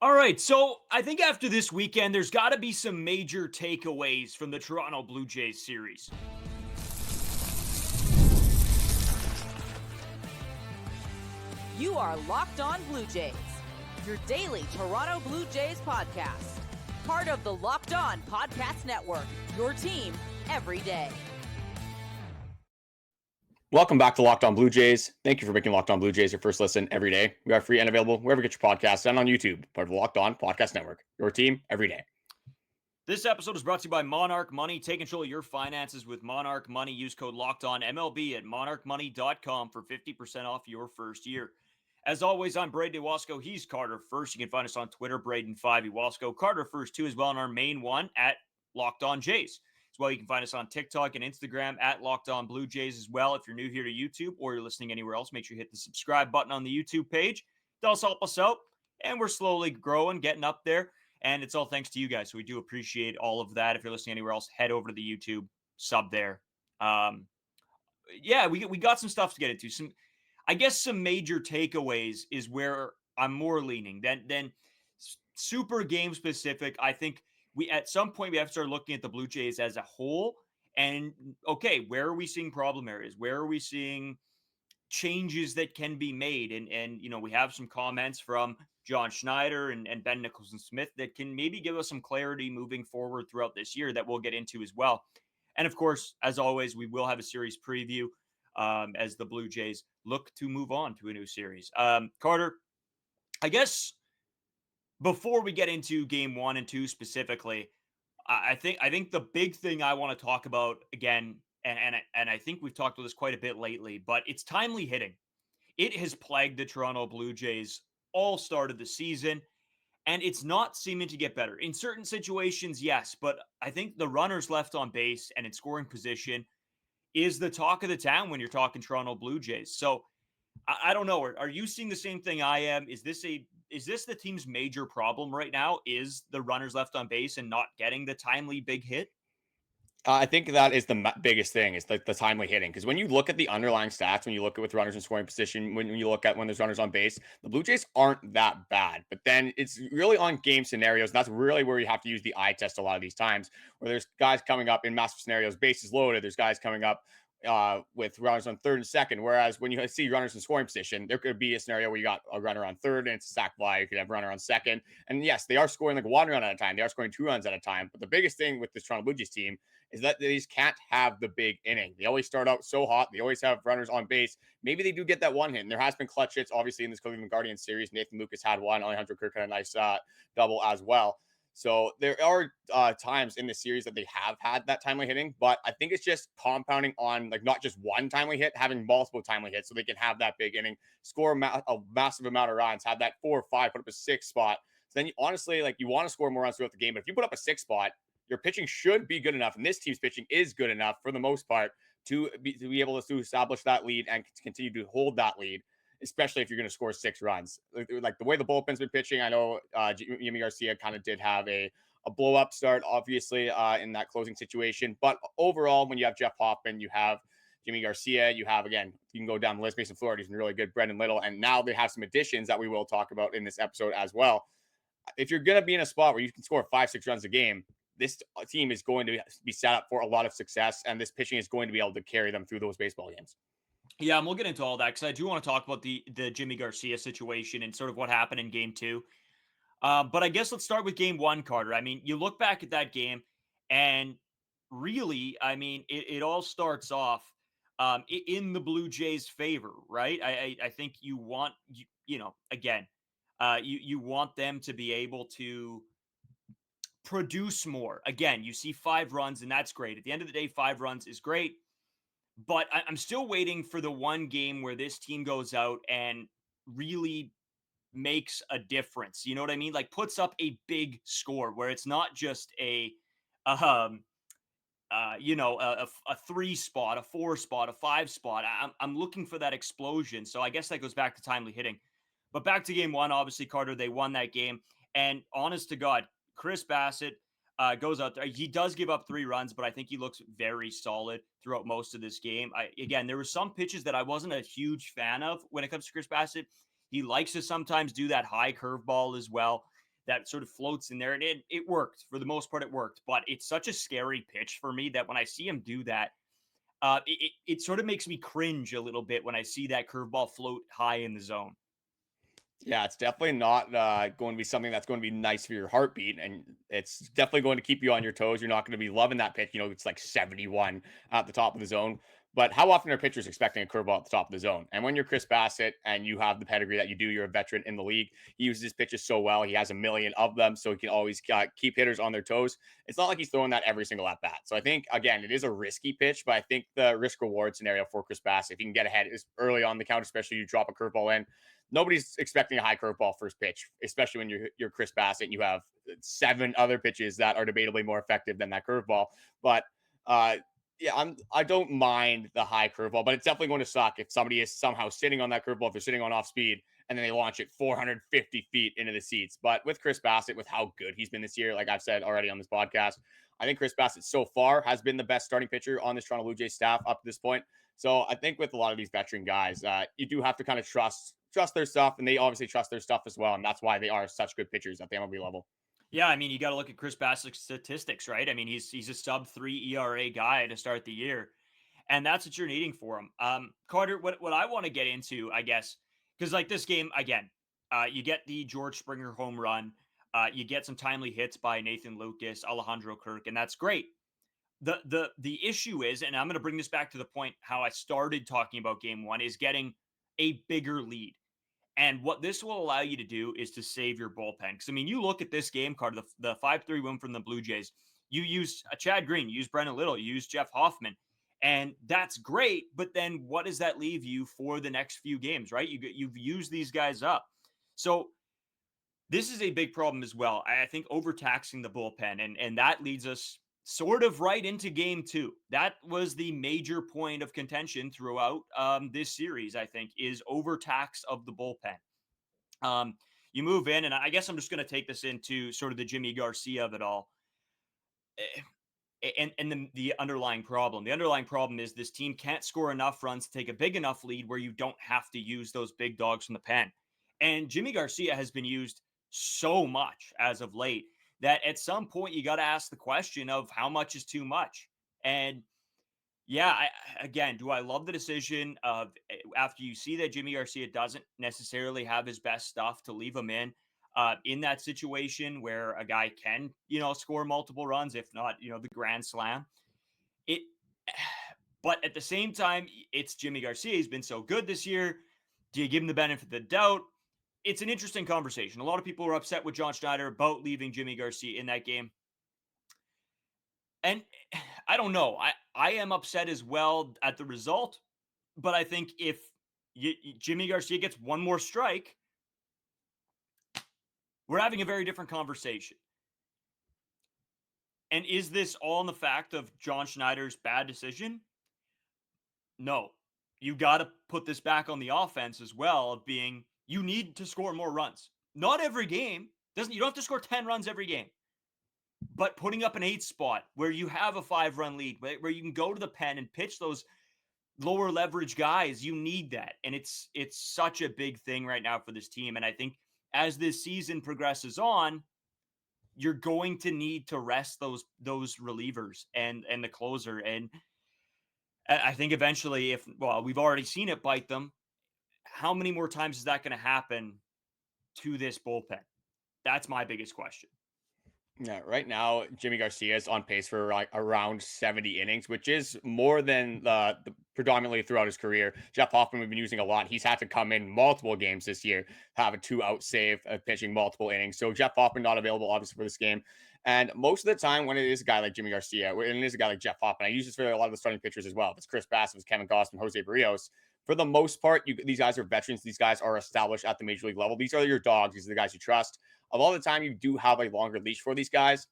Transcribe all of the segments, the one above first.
All right, so I think after this weekend, there's got to be some major takeaways from the Toronto Blue Jays series. You are Locked On Blue Jays, your daily Toronto Blue Jays podcast. Part of the Locked On Podcast Network, your team every day. Welcome back to Locked On Blue Jays. Thank you for making Locked On Blue Jays your first listen every day. We are free and available wherever you get your podcasts and on YouTube, part of the Locked On Podcast Network, your team every day. This episode is brought to you by Monarch Money. Take control of your finances with Monarch Money. Use code LOCKEDONMLB at monarchmoney.com for 50% off your first year. As always, I'm Braden Iwasco. He's Carter First. You can find us on Twitter, Braden5 Iwasco. Carter First, too, as well, on our main one at Locked On Jays. As well, you can find us on TikTok and Instagram at Locked On Blue Jays as well. If you're new here to YouTube or you're listening anywhere else, make sure you hit the subscribe button on the YouTube page. It does help us out, and we're slowly growing, getting up there, and it's all thanks to you guys, so we do appreciate all of that. If you're listening anywhere else, head over to the YouTube, sub there. We got some stuff to get into. Some major takeaways is where I'm more leaning than super game specific. I think at some point we have to start looking at the Blue Jays as a whole and, okay, where are we seeing problem areas? Where are we seeing changes that can be made? And we have some comments from John Schneider and Ben Nicholson-Smith that can maybe give us some clarity moving forward throughout this year that we'll get into as well. And of course, as always, we will have a series preview as the Blue Jays look to move on to a new series. Carter, I guess before we get into game 1 and 2 specifically, I think the big thing I want to talk about again, and I think we've talked about this quite a bit lately, but it's timely hitting. It has plagued the Toronto Blue Jays all start of the season, and it's not seeming to get better. In certain situations, yes, but I think the runners left on base and in scoring position is the talk of the town when you're talking Toronto Blue Jays. So I don't know. Are you seeing the same thing I am? Is this the team's major problem right now? Is the runners left on base and not getting the timely big hit? I think that is the biggest thing is the timely hitting. Because when you look at the underlying stats, when you look at with runners in scoring position, when you look at when there's runners on base, the Blue Jays aren't that bad. But then it's really on game scenarios. And that's really where you have to use the eye test a lot of these times, where there's guys coming up in massive scenarios, bases loaded. There's guys coming up with runners on third and second. Whereas when you see runners in scoring position, there could be a scenario where you got a runner on third and it's a sac fly. You could have a runner on second. And yes, they are scoring like 1 run at a time. They are scoring 2 runs at a time. But the biggest thing with this Toronto Blue Jays team is that they just can't have the big inning. They always start out so hot. They always have runners on base. Maybe they do get that one hit. And there has been clutch hits, obviously, in this Cleveland Guardians series. Nathan Lucas had one. Alejandro Kirk had a nice double as well. So there are times in the series that they have had that timely hitting, but I think it's just compounding on like not just one timely hit, having multiple timely hits so they can have that big inning, score a massive amount of runs, have that 4 or 5, put up a 6 spot. So then you honestly, you want to score more runs throughout the game, but if you put up a 6 spot, your pitching should be good enough, and this team's pitching is good enough for the most part to be able to establish that lead and continue to hold that lead, especially if you're going to score 6 runs. Like the way the bullpen's been pitching, I know Yimi Garcia kind of did have a blow-up start, obviously, in that closing situation. But overall, when you have Jeff Hoffman, you have Yimi Garcia, you have, again, you can go down the list, Mason Flority's been really good, Brendan Little, and now they have some additions that we will talk about in this episode as well. If you're going to be in a spot where you can score 5-6 runs a game, this team is going to be set up for a lot of success, and this pitching is going to be able to carry them through those baseball games. Yeah, and we'll get into all that because I do want to talk about the Yimi Garcia situation and sort of what happened in game 2. But I guess let's start with game 1, Carter. I mean, you look back at that game, and really, I mean, it all starts off in the Blue Jays' favor, right? I think you want, again, you want them to be able to produce more. Again, you see 5 runs, and that's great. At the end of the day, 5 runs is great. But I'm still waiting for the one game where this team goes out and really makes a difference. You know what I mean? Like puts up a big score where it's not just a 3 spot, a 4 spot, a 5 spot. I'm looking for that explosion. So I guess that goes back to timely hitting. But back to game 1, obviously, Carter, they won that game. And honest to God, Chris Bassitt goes out there. He does give up 3 runs, but I think he looks very solid throughout most of this game. Again, there were some pitches that I wasn't a huge fan of when it comes to Chris Bassitt. He likes to sometimes do that high curveball as well. that sort of floats in there. And it worked. For the most part, it worked. But it's such a scary pitch for me that when I see him do that, it sort of makes me cringe a little bit when I see that curveball float high in the zone. Yeah, it's definitely not going to be something that's going to be nice for your heartbeat, and it's definitely going to keep you on your toes. You're not going to be loving that pitch. It's like 71 at the top of the zone. But how often are pitchers expecting a curveball at the top of the zone? And when you're Chris Bassitt and you have the pedigree that you do, you're a veteran in the league. He uses his pitches so well. He has a million of them, so he can always keep hitters on their toes. It's not like he's throwing that every single at bat. So I think, again, it is a risky pitch, but I think the risk reward scenario for Chris Bassitt, if you can get ahead is early on the count, especially you drop a curveball in. Nobody's expecting a high curveball first pitch, especially when you're Chris Bassitt and you have 7 other pitches that are debatably more effective than that curveball. But yeah, I don't mind the high curveball, but it's definitely going to suck if somebody is somehow sitting on that curveball, if they're sitting on off speed, and then they launch it 450 feet into the seats. But with Chris Bassitt, with how good he's been this year, like I've said already on this podcast, I think Chris Bassitt so far has been the best starting pitcher on this Toronto Blue Jays staff up to this point. So I think with a lot of these veteran guys, you do have to kind of trust their stuff, and they obviously trust their stuff as well, and that's why they are such good pitchers at the MLB level. Yeah, I mean, you got to look at Chris Bassitt's statistics, right? I mean, he's a sub-3 ERA guy to start the year, and that's what you're needing for him. Carter, what I want to get into, I guess, because like this game again, you get the George Springer home run, you get some timely hits by Nathan Lucas, Alejandro Kirk, and that's great. The issue is, and I'm going to bring this back to the point how I started talking about game one, is getting a bigger lead. And what this will allow you to do is to save your bullpen. Because, I mean, you look at this game card, the 5-3 win from the Blue Jays. You use Chad Green, you use Brennan Little, you use Jeff Hoffman. And that's great. But then what does that leave you for the next few games, right? You've used these guys up. So this is a big problem as well. I think overtaxing the bullpen. And that leads us sort of right into game two. That was the major point of contention throughout this series, I think, is overtax of the bullpen. You move in, and I guess I'm just going to take this into sort of the Jimmy Garcia of it all. And the underlying problem. The underlying problem is this team can't score enough runs to take a big enough lead where you don't have to use those big dogs from the pen. And Jimmy Garcia has been used so much as of late that at some point you got to ask the question of how much is too much. And yeah, again, do I love the decision of after you see that Jimmy Garcia doesn't necessarily have his best stuff to leave him in that situation where a guy can, score multiple runs, if not, the grand slam. But at the same time, it's Jimmy Garcia. He's been so good this year. Do you give him the benefit of the doubt? It's an interesting conversation. A lot of people were upset with John Schneider about leaving Jimmy Garcia in that game. And I don't know. I am upset as well at the result. But I think if Jimmy Garcia gets one more strike, we're having a very different conversation. And is this all in the fact of John Schneider's bad decision? No. You got to put this back on the offense as well, of being you need to score more runs. Not every game. You don't have to score 10 runs every game. But putting up an 8 spot where you have a 5-run lead, where you can go to the pen and pitch those lower leverage guys, you need that. And it's such a big thing right now for this team. And I think as this season progresses on, you're going to need to rest those relievers and the closer. And I think eventually, we've already seen it bite them. How many more times is that going to happen to this bullpen? That's my biggest question. Yeah, right now, Jimmy Garcia is on pace for around 70 innings, which is more than the predominantly throughout his career. Jeff Hoffman, we've been using a lot. He's had to come in multiple games this year, have a 2-out save, pitching multiple innings. So Jeff Hoffman not available, obviously, for this game. And most of the time when it is a guy like Jimmy Garcia, and it is a guy like Jeff Hoffman, I use this for a lot of the starting pitchers as well. If it's Chris Bassitt, if it's Kevin Gausman, Jose Berrios, for the most part, these guys are veterans. These guys are established at the major league level. These are your dogs. These are the guys you trust. A lot of the time, you do have a longer leash for these guys,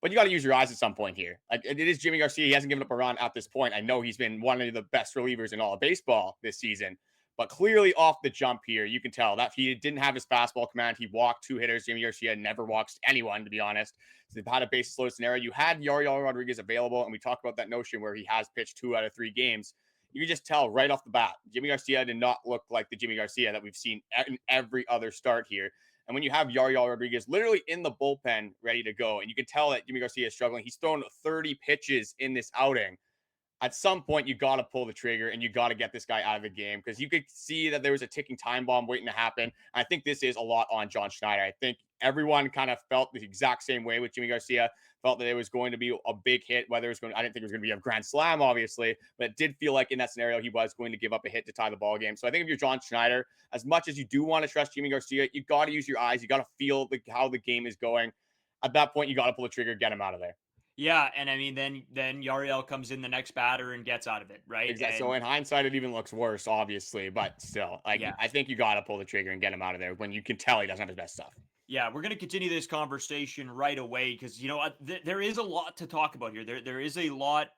but you got to use your eyes at some point here. Like, it is Jimmy Garcia. He hasn't given up a run at this point. I know he's been one of the best relievers in all of baseball this season, but clearly off the jump here, you can tell that he didn't have his fastball command. He walked 2 hitters. Jimmy Garcia never walks anyone, to be honest. So they've had a bases loaded scenario. You had Yariel Rodriguez available, and we talked about that notion where he has pitched 2 out of 3 games. You can just tell right off the bat, Jimmy Garcia did not look like the Jimmy Garcia that we've seen in every other start here. And when you have Yariel Rodriguez literally in the bullpen ready to go, and you can tell that Yimi Garcia is struggling, he's thrown 30 pitches in this outing. At some point, you got to pull the trigger and you got to get this guy out of the game, because you could see that there was a ticking time bomb waiting to happen. And I think this is a lot on John Schneider. I think everyone kind of felt the exact same way with Yimi Garcia, felt that it was going to be a big hit, whether it was going, I didn't think it was going to be a grand slam, obviously, but it did feel like in that scenario, he was going to give up a hit to tie the ball game. So I think if you're John Schneider, as much as you do want to trust Yimi Garcia, you got to use your eyes. You got to feel how the game is going. At that point, you got to pull the trigger, get him out of there. Yeah, and I mean, then Yariel comes in the next batter and gets out of it, right? Exactly. And, so in hindsight, it even looks worse, obviously, but still, I think you got to pull the trigger and get him out of there when you can tell he doesn't have his best stuff. Yeah, we're going to continue this conversation right away, because, you know, there is a lot to talk about here. There is a lot.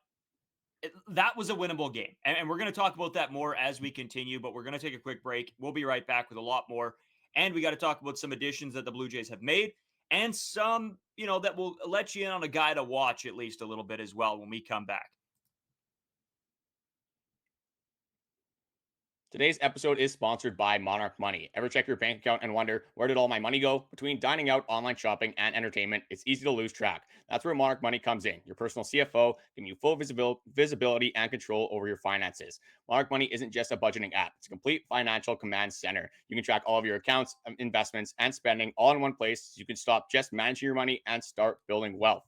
That was a winnable game, and we're going to talk about that more as we continue, but we're going to take a quick break. We'll be right back with a lot more, and we got to talk about some additions that the Blue Jays have made, and some, you know, that will let you in on a guy to watch at least a little bit as well when we come back. Today's episode is sponsored by Monarch Money. Ever check your bank account and wonder, where did all my money go? Between dining out, online shopping, and entertainment, it's easy to lose track. That's where Monarch Money comes in. Your personal CFO, giving you full visibility and control over your finances. Monarch Money isn't just a budgeting app. It's a complete financial command center. You can track all of your accounts, investments, and spending all in one place. So you can stop just managing your money and start building wealth.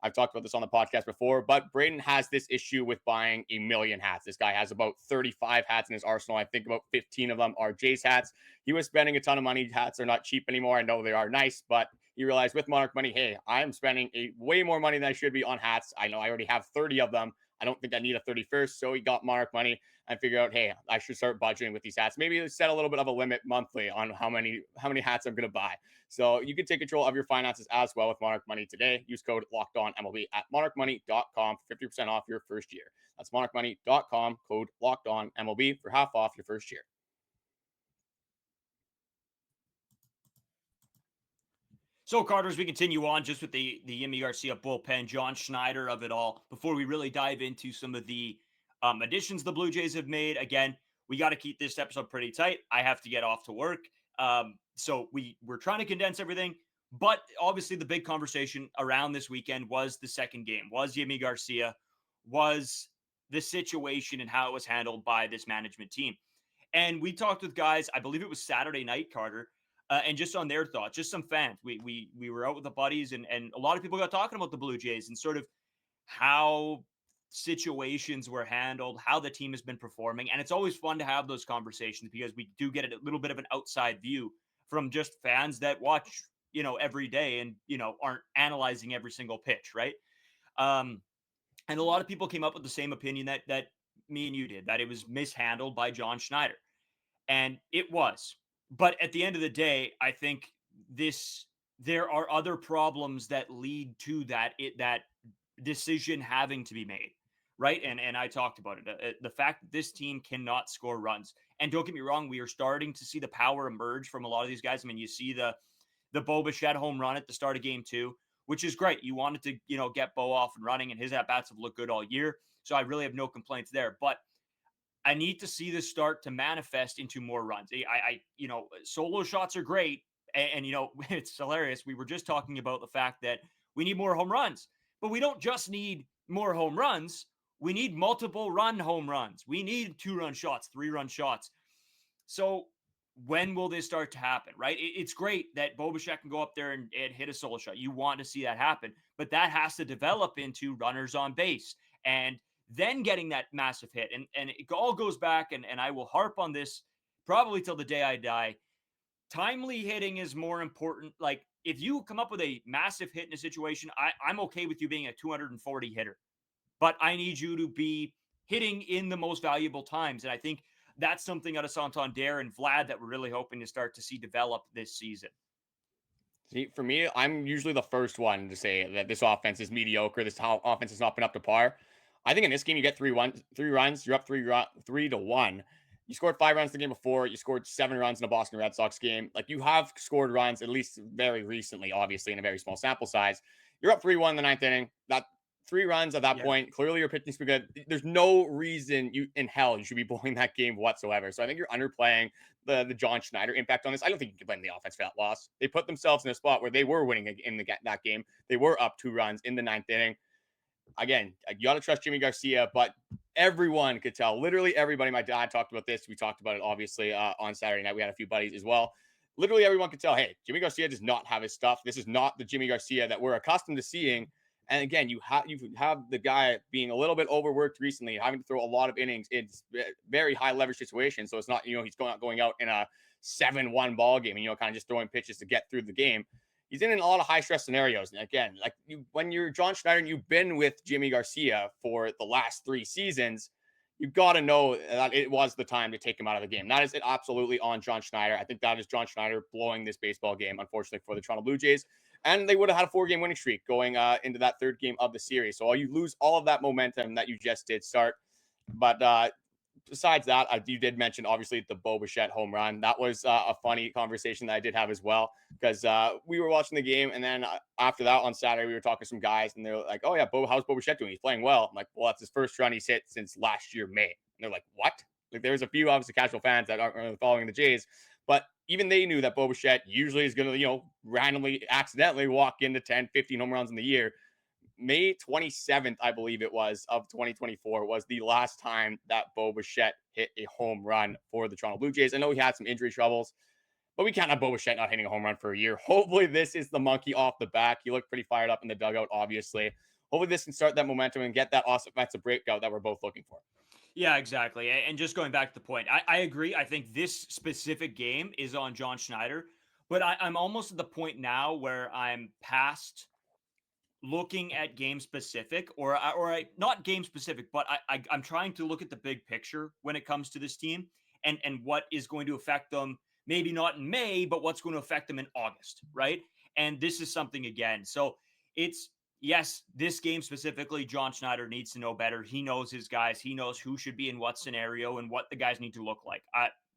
I've talked about this on the podcast before, but Braden has this issue with buying a million hats. This guy has about 35 hats in his arsenal. I think about 15 of them are Jays hats. He was spending a ton of money. Hats are not cheap anymore. I know they are nice, but he realized with Monarch Money, hey, I'm spending way more money than I should be on hats. I know I already have 30 of them. I don't think I need a 31st. So he got Monarch Money and figured out, hey, I should start budgeting with these hats. Maybe set a little bit of a limit monthly on how many hats I'm going to buy. So you can take control of your finances as well with Monarch Money today. Use code LOCKEDONMLB at monarchmoney.com for 50% off your first year. That's monarchmoney.com, code LOCKEDONMLB for half off your first year. So, Carter, as we continue on just with the Yimi Garcia bullpen, John Schneider of it all, before we really dive into some of the additions the Blue Jays have made, again, we got to keep this episode pretty tight. I have to get off to work. So we're trying to condense everything. But obviously the big conversation around this weekend was the second game, was Yimi Garcia, was the situation and how it was handled by this management team. And we talked with guys, I believe it was Saturday night, Carter, and just on their thoughts, just some fans. We were out with the buddies, and a lot of people got talking about the Blue Jays and sort of how situations were handled, how the team has been performing. And it's always fun to have those conversations because we do get a little bit of an outside view from just fans that watch, you know, every day and, you know, aren't analyzing every single pitch, right? And a lot of people came up with the same opinion that me and you did, that it was mishandled by John Schneider. And it was. But at the end of the day, I think there are other problems that lead to that decision having to be made, right? And I talked about it. The fact that this team cannot score runs. And don't get me wrong, we are starting to see the power emerge from a lot of these guys. I mean, you see the Bichette home run at the start of game 2, which is great. You wanted to, you know, get Bo off and running, and his at-bats have looked good all year. So I really have no complaints there. But I need to see this start to manifest into more runs. I you know, solo shots are great. And, you know, it's hilarious. We were just talking about the fact that we need more home runs, but we don't just need more home runs. We need multiple run home runs. We need 2-run shots, 3-run shots. So when will this start to happen, right? It's great that Bichette can go up there and hit a solo shot. You want to see that happen, but that has to develop into runners on base and then getting that massive hit. And it all goes back, and I will harp on this probably till the day I die. Timely hitting is more important. Like, if you come up with a massive hit in a situation, I'm okay with you being a 240 hitter, but I need you to be hitting in the most valuable times. And I think that's something out of Santander and Vlad that we're really hoping to start to see develop this season. See, for me, I'm usually the first one to say that this offense is mediocre. This offense has not been up to par. I think in this game, you get 3 runs. You're up 3-1. You scored 5 runs the game before. You scored 7 runs in a Boston Red Sox game. Like, you have scored runs, at least very recently, obviously, in a very small sample size. You're up 3-1 in the 9th inning. That 3 runs at that point. Clearly, your pitching's been good. There's no reason you should be blowing that game whatsoever. So I think you're underplaying the John Schneider impact on this. I don't think you can blame the offense for that loss. They put themselves in a spot where they were winning in that game. They were up 2 runs in the 9th inning. Again, you got to trust Yimi Garcia, but everyone could tell. Literally everybody. My dad talked about this. We talked about it, obviously, on Saturday night. We had a few buddies as well. Literally everyone could tell, hey, Yimi Garcia does not have his stuff. This is not the Yimi Garcia that we're accustomed to seeing. And again, you have the guy being a little bit overworked recently, having to throw a lot of innings in very high leverage situations. So it's not, he's going out in a 7-1 ball game and, kind of just throwing pitches to get through the game. He's in a lot of high stress scenarios. And again, like when you're John Schneider and you've been with Yimi Garcia for the last 3 seasons, you've got to know that it was the time to take him out of the game. That is absolutely on John Schneider. I think that is John Schneider blowing this baseball game, unfortunately, for the Toronto Blue Jays. And they would have had a 4-game winning streak going into that 3rd game of the series. So you lose all of that momentum that you just did start. But besides that, you did mention, obviously, the Bichette home run. That was a funny conversation that I did have as well, because we were watching the game. And then after that on Saturday, we were talking to some guys, and they're like, oh, yeah, how's Bichette doing? He's playing well. I'm like, well, that's his first run he's hit since last year, May. And they're like, what? Like, there's a few, obviously, casual fans that aren't really following the Jays. But even they knew that Bichette usually is going to, randomly, accidentally walk into 10, 15 home runs in the year. May 27th, I believe it was, of 2024 was the last time that Bichette hit a home run for the Toronto Blue Jays. I know he had some injury troubles, but we can't have Bichette not hitting a home run for a year. Hopefully this is the monkey off the back. He looked pretty fired up in the dugout, obviously. Hopefully this can start that momentum and get that offensive breakout that we're both looking for. Yeah, exactly. And just going back to the point, I agree. I think this specific game is on John Schneider, but I'm almost at the point now where I'm past looking at game specific or not game specific, but I'm trying to look at the big picture when it comes to this team and what is going to affect them, maybe not in May, but what's going to affect them in August, right? And this is something again. So it's, yes, this game specifically, John Schneider needs to know better. He knows his guys. He knows who should be in what scenario and what the guys need to look like.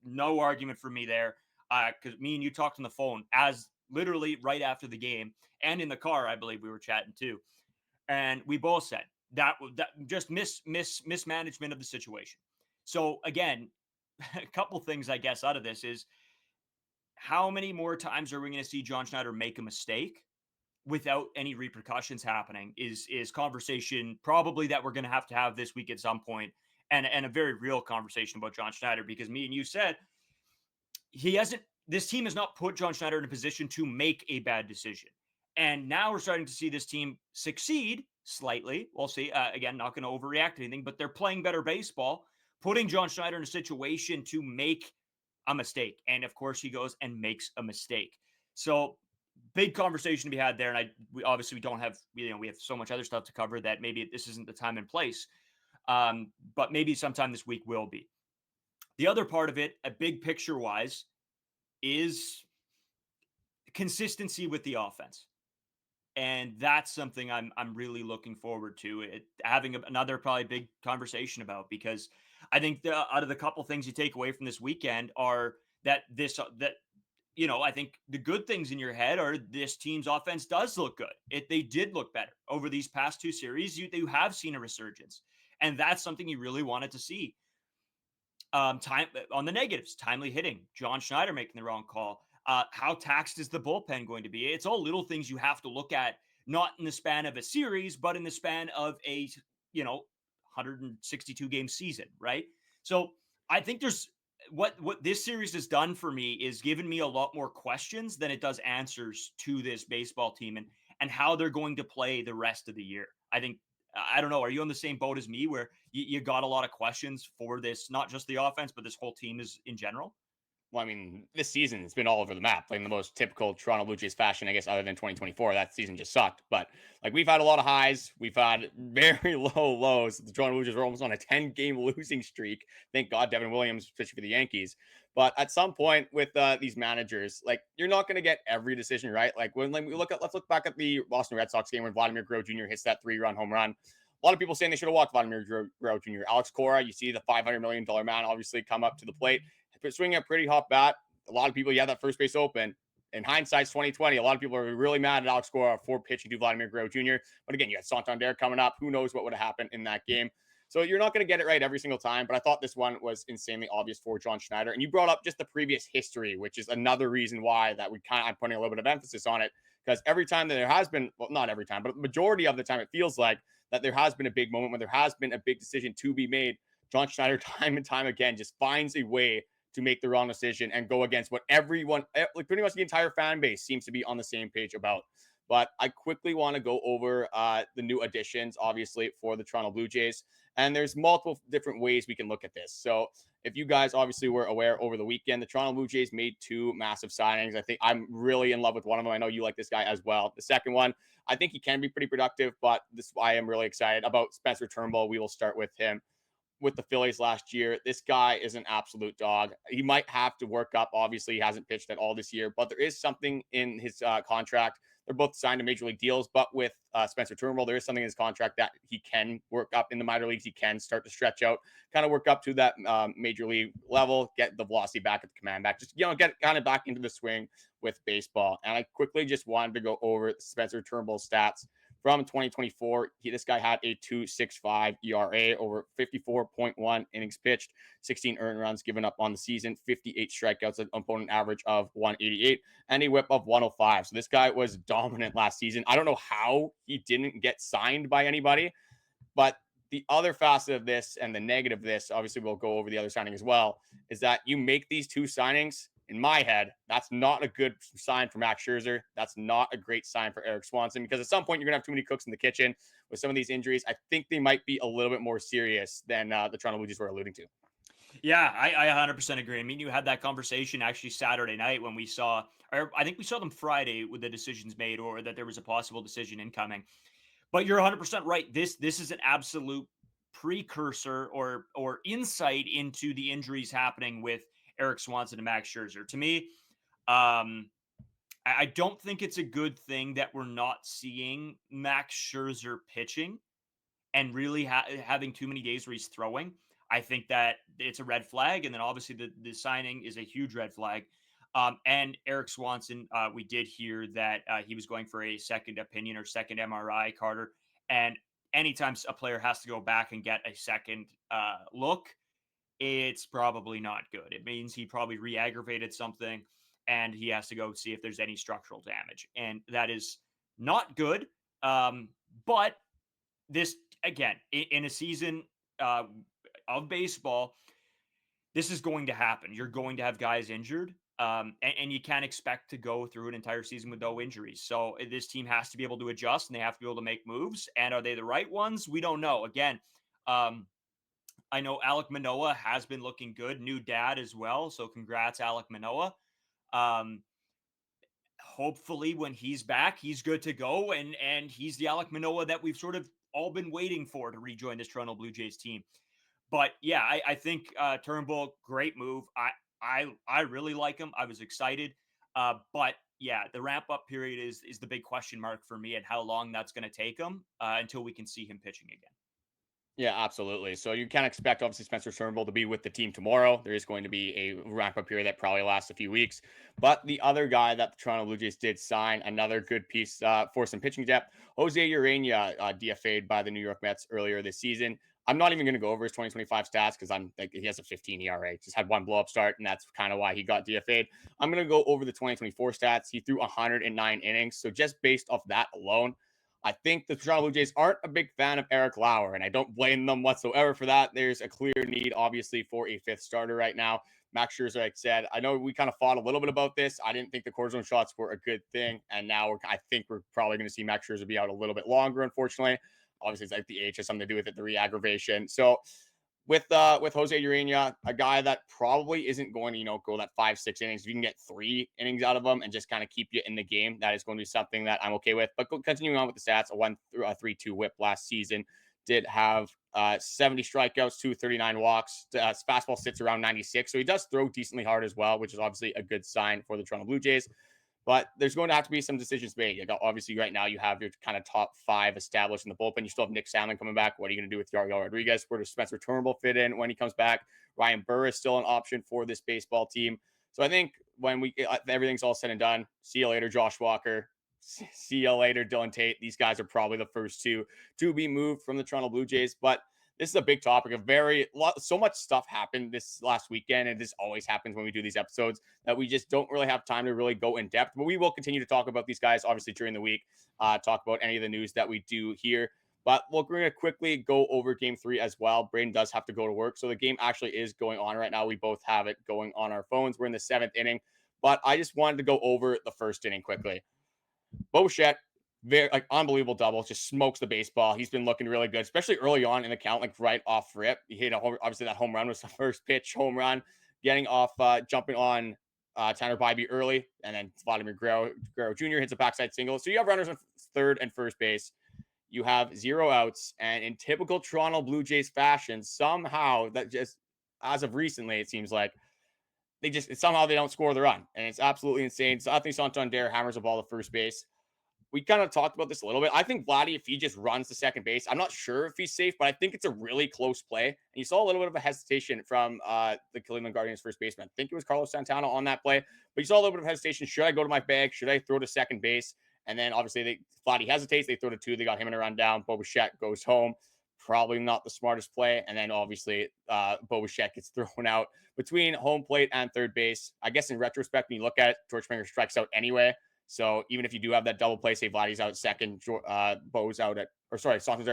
No argument for me there, because me and you talked on the phone as literally right after the game and in the car, I believe we were chatting too. And we both said that just mismanagement of the situation. So again, a couple things I guess out of this is how many more times are we going to see John Schneider make a mistake without any repercussions happening is conversation probably that we're going to have this week at some point, and a very real conversation about John Schneider, because me and you said this team has not put John Schneider in a position to make a bad decision. And now we're starting to see this team succeed slightly. We'll see. Again, not going to overreact to anything, but they're playing better baseball, putting John Schneider in a situation to make a mistake. And of course he goes and makes a mistake. So big conversation to be had there. And we don't have, we have so much other stuff to cover that maybe this isn't the time and place. But maybe sometime this week will be. The other part of it, a big picture wise, is consistency with the offense. And that's something I'm really looking forward to having another probably big conversation about, because I think out of the couple things you take away from this weekend are that I think the good things in your head are this team's offense does look good. They did look better over these past 2 series. You have seen a resurgence, and that's something you really wanted to see. Time on the negatives, timely hitting, John Schneider making the wrong call. How taxed is the bullpen going to be? It's all little things you have to look at, not in the span of a series, but in the span of a 162 game season, right? So I think there's what this series has done for me is given me a lot more questions than it does answers to this baseball team and how they're going to play the rest of the year. I think, I don't know, are you on the same boat as me where you got a lot of questions for this, not just the offense, but this whole team is in general? Well, I mean, this season it's been all over the map, like in the most typical Toronto Blue Jays fashion, I guess, other than 2024. That season just sucked. But like we've had a lot of highs, we've had very low lows. The Toronto Blue Jays were almost on a 10-game losing streak. Thank God Devin Williams, especially for the Yankees. But at some point with these managers, like you're not going to get every decision right. Like when let's look back at the Boston Red Sox game when Vladimir Guerrero Jr. hits that 3-run home run. A lot of people saying they should have walked Vladimir Guerrero Jr. Alex Cora, you see the $500 million man obviously come up to the plate, swinging a pretty hot bat. A lot of people, that first base open. in hindsight's 2020. A lot of people are really mad at Alex Cora for pitching to Vladimir Guerrero Jr. But again, you had Santander coming up. Who knows what would have happened in that game? So you're not going to get it right every single time, but I thought this one was insanely obvious for John Schneider. And you brought up just the previous history, which is another reason why that I'm putting a little bit of emphasis on it, because every time that there has been, well, not every time, but majority of the time, it feels like that there has been a big moment when there has been a big decision to be made. John Schneider, time and time again, just finds a way to make the wrong decision and go against what everyone, like pretty much the entire fan base, seems to be on the same page about. But I quickly want to go over the new additions, obviously, for the Toronto Blue Jays. And there's multiple different ways we can look at this. So if you guys obviously were aware over the weekend, the Toronto Blue Jays made 2 massive signings. I think I'm really in love with one of them. I know you like this guy as well. The second one, I think he can be pretty productive, but this is why I'm really excited about Spencer Turnbull. We will start with him. With the Phillies last year, this guy is an absolute dog. He might have to work up. Obviously, he hasn't pitched at all this year, but there is something in his contract. They're both signed to major league deals, but with Spencer Turnbull, there is something in his contract that he can work up in the minor leagues. He can start to stretch out, kind of work up to that major league level, get the velocity back at the command back, just, get kind of back into the swing with baseball. And I quickly just wanted to go over Spencer Turnbull's stats. From 2024, this guy had a 2.65 ERA over 54.1 innings pitched, 16 earned runs given up on the season, 58 strikeouts, an opponent average of 188, and a whip of 105. So this guy was dominant last season. I don't know how he didn't get signed by anybody, but the other facet of this and the negative of this, obviously we'll go over the other signing as well, is that you make these 2 signings. In my head, that's not a good sign for Max Scherzer. That's not a great sign for Erik Swanson, because at some point you're going to have too many cooks in the kitchen with some of these injuries. I think they might be a little bit more serious than the Toronto Blue Jays were alluding to. Yeah, I 100% agree. I mean, you had that conversation actually Saturday night when we saw, or I think we saw them Friday with the decisions made, or that there was a possible decision incoming. But you're 100% right. This is an absolute precursor or insight into the injuries happening with Erik Swanson and Max Scherzer. To me, I don't think it's a good thing that we're not seeing Max Scherzer pitching and really having too many days where he's throwing. I think that it's a red flag. And then obviously the signing is a huge red flag. And Erik Swanson, we did hear that he was going for a second opinion or second MRI, Carter. And anytime a player has to go back and get a second look, it's probably not good. It means he probably re-aggravated something and he has to go see if there's any structural damage. And that is not good. But this, again, in a season of baseball, this is going to happen. You're going to have guys injured. And you can't expect to go through an entire season with no injuries. So this team has to be able to adjust and they have to be able to make moves. And are they the right ones? We don't know. Again, I know Alek Manoah has been looking good. New dad as well. So congrats, Alek Manoah. Hopefully when he's back, he's good to go. And he's the Alek Manoah that we've sort of all been waiting for to rejoin this Toronto Blue Jays team. But yeah, I think Turnbull, great move. I really like him. I was excited. But yeah, the ramp up period is the big question mark for me, and how long that's going to take him until we can see him pitching again. Yeah, absolutely. So you can expect, obviously, Spencer Turnbull to be with the team tomorrow. There is going to be a ramp-up period that probably lasts a few weeks. But the other guy that the Toronto Blue Jays did sign, another good piece for some pitching depth, Jose Urena, DFA'd by the New York Mets earlier this season. I'm not even going to go over his 2025 stats because he has a 15 ERA. Just had one blow-up start, and that's kind of why he got DFA'd. I'm going to go over the 2024 stats. He threw 109 innings. So just based off that alone, I think the Toronto Blue Jays aren't a big fan of Eric Lauer, and I don't blame them whatsoever for that. There's a clear need, obviously, for a 5th starter right now. Max Scherzer, like I said, I know we kind of fought a little bit about this. I didn't think the cortisone shots were a good thing, and now I think we're probably going to see Max Scherzer be out a little bit longer, unfortunately. Obviously, it's like the age has something to do with it, the re-aggravation. So with Jose Urena, a guy that probably isn't going to, go that 5-6 innings. If you can get 3 innings out of him and just kind of keep you in the game, that is going to be something that I'm okay with. But continuing on with the stats, a 1.32 whip last season, did have 70 strikeouts, 239 walks. Fastball sits around 96, so he does throw decently hard as well, which is obviously a good sign for the Toronto Blue Jays. But there's going to have to be some decisions made. Obviously, right now, you have your kind of top 5 established in the bullpen. You still have Nick Sandlin coming back. What are you going to do with Yariel Rodriguez? Where does Spencer Turnbull fit in when he comes back? Ryan Burr is still an option for this baseball team. So I think when everything's all said and done, see you later, Josh Walker. See you later, Dylan Tate. These guys are probably the first two to be moved from the Toronto Blue Jays. But this is a big topic. So much stuff happened this last weekend, and this always happens when we do these episodes, that we just don't really have time to really go in depth. But we will continue to talk about these guys, obviously, during the week, talk about any of the news that we do here. But look, we're going to quickly go over game 3 as well. Braden does have to go to work, so the game actually is going on right now. We both have it going on our phones. We're in the 7th inning, but I just wanted to go over the first inning quickly. Bichette, very unbelievable double, just smokes the baseball. He's been looking really good, especially early on in the count, right off rip. He hit obviously that home run was the first pitch home run, getting off, jumping on Tanner Bybee early, and then Vladimir Guerrero Jr. hits a backside single. So you have runners on third and first base. You have 0 outs, and in typical Toronto Blue Jays fashion, somehow that just, as of recently, it seems like they don't score the run, and it's absolutely insane. So I think Santander hammers the ball to first base. We kind of talked about this a little bit. I think Vladdy, if he just runs to second base, I'm not sure if he's safe, but I think it's a really close play. And you saw a little bit of a hesitation from the Cleveland Guardians first baseman. I think it was Carlos Santana on that play, but you saw a little bit of hesitation. Should I go to my bag? Should I throw to second base? And then obviously Vladdy hesitates. They throw to 2. They got him in a rundown. Bichette goes home. Probably not the smartest play. And then obviously Bichette gets thrown out between home plate and third base. I guess in retrospect, when you look at it, George Springer strikes out anyway. So even if you do have that double play, say Vladdy's out at second, Santander's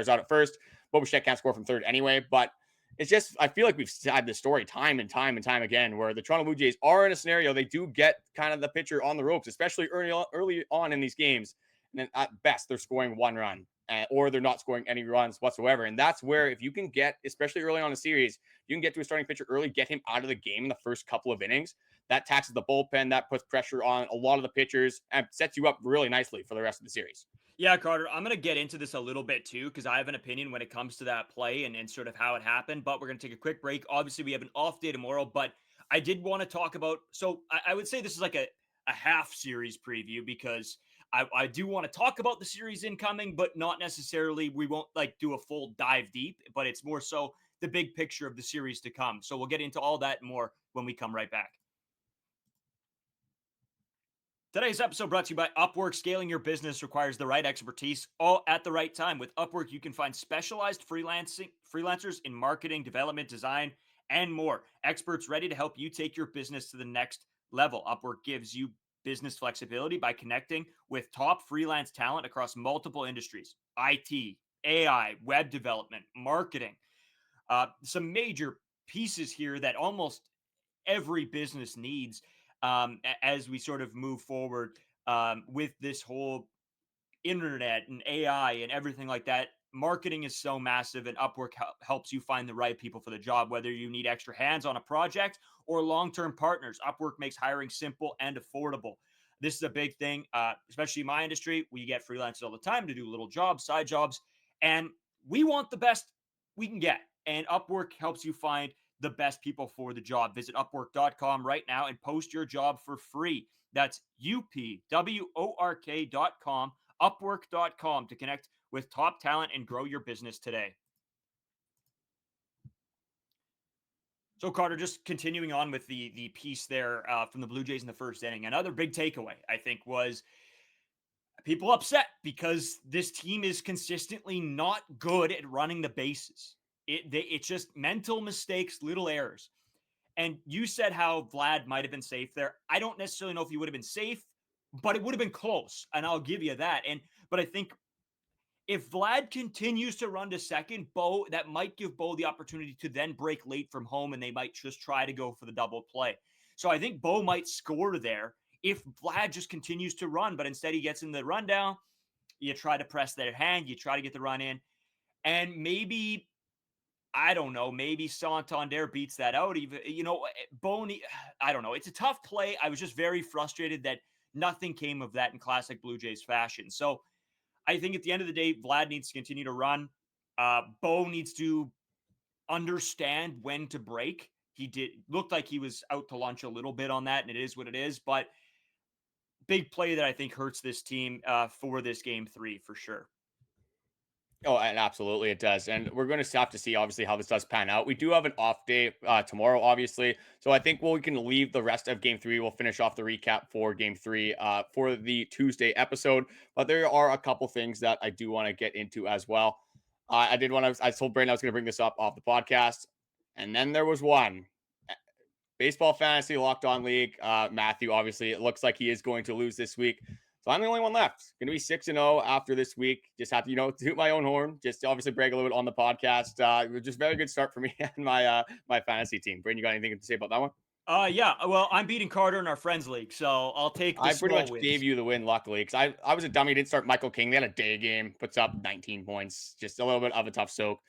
out at first, Bichette can't score from third anyway. But it's just, I feel like we've had this story time and time again, where the Toronto Blue Jays are in a scenario, they do get kind of the pitcher on the ropes, especially early on in these games. And then at best, they're scoring 1 run. Or they're not scoring any runs whatsoever. And that's where, if you can get, especially early on in the series, you can get to a starting pitcher early, get him out of the game in the first couple of innings. That taxes the bullpen, that puts pressure on a lot of the pitchers, and sets you up really nicely for the rest of the series. Yeah, Carter, I'm going to get into this a little bit too, because I have an opinion when it comes to that play and sort of how it happened. But we're going to take a quick break. Obviously, we have an off day tomorrow, but I did want to talk about, so I would say this is like a half series preview, because I do want to talk about the series incoming, but not necessarily, we won't like do a full dive deep, but it's more so the big picture of the series to come. So we'll get into all that and more when we come right back. Today's episode brought to you by Upwork. Scaling your business requires the right expertise, all at the right time. With Upwork, you can find specialized freelancers in marketing, development, design, and more. Experts ready to help you take your business to the next level. Upwork gives you business flexibility by connecting with top freelance talent across multiple industries: IT, AI, web development, marketing. Some major pieces here that almost every business needs as we sort of move forward with this whole internet and AI and everything like that. Marketing is so massive, and Upwork helps you find the right people for the job, whether you need extra hands on a project or long-term partners. Upwork makes hiring simple and affordable. This is a big thing, especially in my industry. We get freelancers all the time to do little jobs, side jobs, and we want the best we can get. And Upwork helps you find the best people for the job. Visit Upwork.com right now and post your job for free. That's UPWORK.com, Upwork.com, to connect with top talent and grow your business today. So, Carter, just continuing on with the piece there from the Blue Jays in the first inning, another big takeaway, I think, was people upset because this team is consistently not good at running the bases. It's just mental mistakes, little errors. And you said how Vlad might have been safe there. I don't necessarily know if he would have been safe, but it would have been close, and I'll give you that. But I think if Vlad continues to run to second, that might give Bo the opportunity to then break late from home, and they might just try to go for the double play. So I think Bo might score there if Vlad just continues to run, but instead he gets in the rundown. You try to press their hand, you try to get the run in, and maybe, I don't know, maybe Santander beats that out. Even, Boney, I don't know. It's a tough play. I was just very frustrated that nothing came of that in classic Blue Jays fashion. So I think at the end of the day, Vlad needs to continue to run. Bo needs to understand when to break. Looked like he was out to lunch a little bit on that, and it is what it is. But big play that I think hurts this team for this game 3 for sure. Oh, and absolutely it does. And we're going to have to see, obviously, how this does pan out. We do have an off day tomorrow, obviously. So I think we can leave the rest of game three. We'll finish off the recap for game three for the Tuesday episode. But there are a couple things that I do want to get into as well. I told Brandon I was going to bring this up off the podcast. And then there was one. Baseball Fantasy Locked On League. Matthew, obviously, it looks like he is going to lose this week. So I'm the only one left. Going to be 6-0 after this week. Just have to, toot my own horn. Just obviously brag a little bit on the podcast. Just very good start for me and my fantasy team. Brayden, you got anything to say about that one? Yeah. Well, I'm beating Carter in our friends league, so I'll take the I pretty much wins. gave you the win, luckily, because I was a dummy. Didn't start Michael King. They had a day game, puts up 19 points. Just a little bit of a tough soak.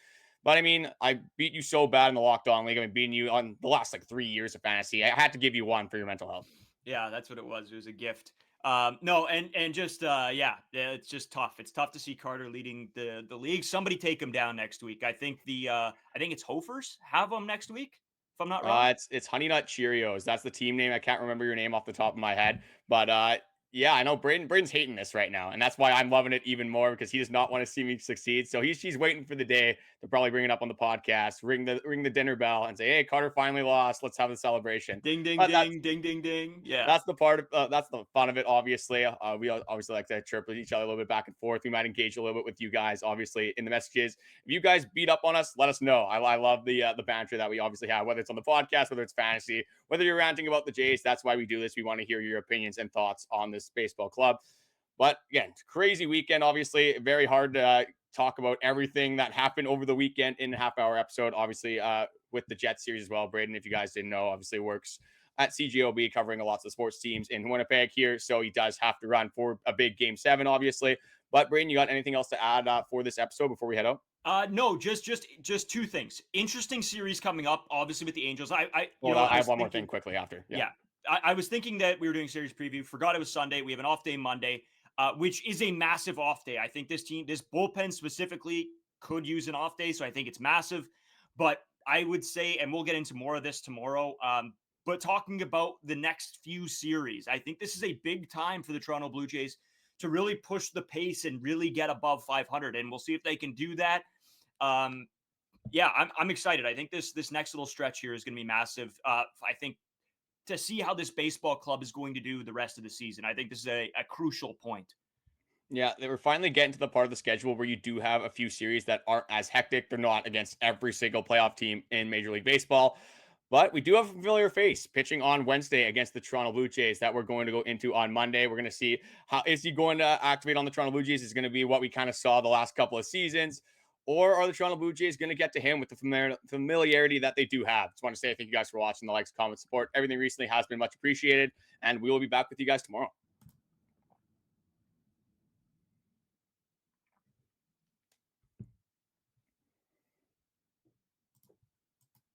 But I mean, I beat you so bad in the Locked On League. I've been beating you on the last 3 years of fantasy. I had to give you one for your mental health. Yeah, that's what it was. It was a gift. No, and just yeah, it's just tough. It's tough to see Carter leading the league. Somebody take him down next week. I think it's Hofers have him next week, if I'm not wrong. It's Honey Nut Cheerios. That's the team name. I can't remember your name off the top of my head, but yeah, I know Braden's hating this right now, and that's why I'm loving it even more, because he does not want to see me succeed. So she's waiting for the day to probably bring it up on the podcast, ring the dinner bell, and say, "Hey, Carter finally lost. Let's have a celebration." Ding ding ding ding ding ding. Yeah, that's the part of that's the fun of it. Obviously, we obviously like to chirp with each other a little bit back and forth. We might engage a little bit with you guys, obviously, in the messages. If you guys beat up on us, let us know. I love the banter that we obviously have, whether it's on the podcast, whether it's fantasy, whether you're ranting about the Jays. That's why we do this. We want to hear your opinions and thoughts on this baseball club. But again, crazy weekend. Obviously, very hard to talk about everything that happened over the weekend in a half-hour episode. Obviously, with the Jets series as well. Braden, if you guys didn't know, obviously works at CGOB covering lots of sports teams in Winnipeg here. So he does have to run for a big game 7, obviously. But Braden, you got anything else to add for this episode before we head out? No, just two things. Interesting series coming up, obviously, with the Angels. I have one more thing quickly after. Yeah. I was thinking that we were doing series preview. Forgot it was Sunday. We have an off day Monday, which is a massive off day. I think this bullpen specifically could use an off day, so I think it's massive. But I would say, and we'll get into more of this tomorrow, but talking about the next few series, I think this is a big time for the Toronto Blue Jays to really push the pace and really get above 500. And we'll see if they can do that. Yeah, I'm excited. I think this next little stretch here is going to be massive. I think to see how this baseball club is going to do the rest of the season, I think this is a crucial point. Yeah, they were finally getting to the part of the schedule where you do have a few series that aren't as hectic. They're not against every single playoff team in Major League Baseball. But we do have a familiar face pitching on Wednesday against the Toronto Blue Jays that we're going to go into on Monday. We're going to see how is he going to activate on the Toronto Blue Jays. Is going to be what we kind of saw the last couple of seasons, or are the Toronto Blue Jays going to get to him with the familiarity that they do have? Just want to say thank you guys for watching. The likes, comments, support, everything recently has been much appreciated, and we will be back with you guys tomorrow.